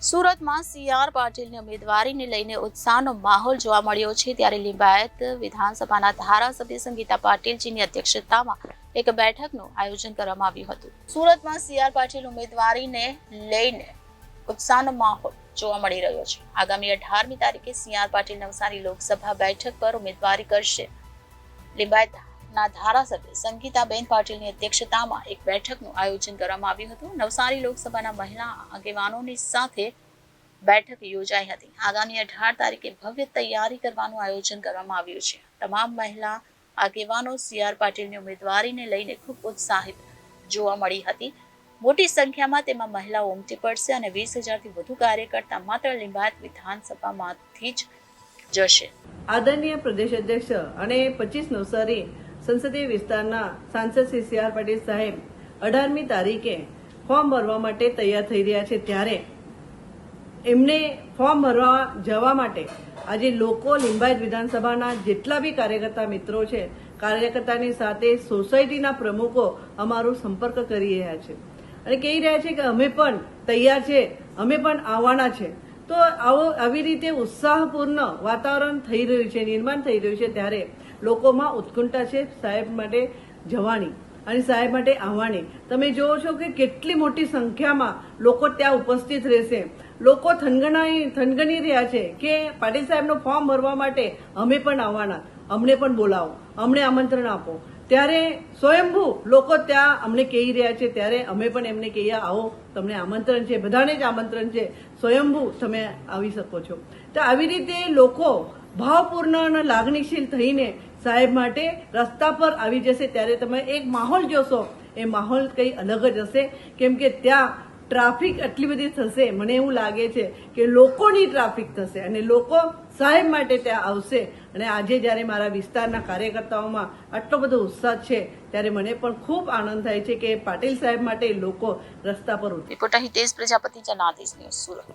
સુરતમાં સી.આર. પાટીલની ઉમેદવારીને લઈને ઉત્સાહનો માહોલ જોવા મળ્યો છે, ત્યારે લિંબાયત વિધાનસભાના ધારાસભ્ય સંગીતા પાટીલજીની અધ્યક્ષતામાં એક બેઠકનું આયોજન કરવામાં આવ્યું હતું. સુરતમાં સી.આર. પાટીલ ઉમેદવારીને લઈને ઉત્સાહનો માહોલ જોવા મળી રહ્યો છે. આગામી 18મી તારીખે સી.આર. પાટીલ નવસારી લોકસભા બેઠક પર ઉમેદવારી કરશે. લિંબાયતના ધારાસભ્ય સંગીતાબેન પાટીલની અધ્યક્ષતામાં એક બેઠકનું આયોજન કરવામાં આવ્યું હતું. નવસારી લોકસભાના મહિલા આગેવાનોની સાથે બેઠક યોજાઈ હતી. આગામી 18 તારીખે ભવ્ય તૈયારી કરવાનું આયોજન કરવામાં આવ્યું છે. તમામ મહિલા આગેવાનો સી.આર. પાટીલની ઉમેદવારીને લઈને ખૂબ ઉત્સાહિત જોવા મળી હતી. મોટી સંખ્યામાં તેમાં મહિલાઓ ઉમટી પડશે અને 20,000થી વધુ કાર્યકર્તા માત્ર લિંબાયત વિધાનસભામાંથી જ જશે. આદરણીય પ્રદેશ અધ્યક્ષ અને 25 નવસારી સંસદીય વિસ્તારના સાંસદ શ્રી સી.આર. પાટીલ સાહેબ 18મી તારીખે ફોર્મ ભરવા માટે તૈયાર થઈ રહ્યા છે, ત્યારે એમને ફોર્મ ભરવા જવા માટે આજે લોકો લિંબાયત વિધાનસભાના જેટલા બી કાર્યકર્તા મિત્રો છે, કાર્યકર્તાની સાથે સોસાયટીના પ્રમુખો અમારો સંપર્ક કરી રહ્યા છે અને કહી રહ્યા છે કે અમે પણ તૈયાર છે, અમે પણ આવવાના છે. તો આવી રીતે ઉત્સાહપૂર્ણ વાતાવરણ થઈ રહ્યું છે, નિર્માણ થઈ રહ્યું છે, ત્યારે લોકોમાં ઉત્કંઠા છે સાહેબ માટે જવાની અને સાહેબ માટે આવવાની. તમે જોવો છો કે કેટલી મોટી સંખ્યામાં લોકો ત્યાં ઉપસ્થિત રહેશે. લોકો થનગની રહ્યા છે કે પાટીલ સાહેબનું ફોર્મ ભરવા માટે અમે પણ આવવાના, અમને પણ બોલાવો, અમને આમંત્રણ આપો. ત્યારે સ્વયંભૂ લોકો ત્યાં અમને કહી રહ્યા છે, ત્યારે અમે પણ એમને કહીએ આવો, તમને આમંત્રણ છે, બધાને જ આમંત્રણ છે, સ્વયંભૂ તમે આવી શકો છો. તો આવી રીતે લોકો ભાવપૂર્ણ અને લાગણીશીલ થઈને સાહેબ માટે રસ્તા પર આવી જશે. ત્યારે તમે એક માહોલ જોશો, એ માહોલ કંઈ અલગ જ હશે, કેમ કે ત્યાં ટ્રાફિક આટલી બધી થશે. મને એવું લાગે છે કે લોકોની ટ્રાફિક થશે અને લોકો સાહેબ માટે ત્યાં આવશે. અને આજે જ્યારે મારા વિસ્તારના કાર્યકર્તાઓમાં આટલો બધો ઉત્સાહ છે, ત્યારે મને પણ ખૂબ આનંદ થાય છે કે પાટીલ સાહેબ માટે લોકો રસ્તા પર ઉતરે. Reporter Hitesh Prajapati, Janadesh news, Surat.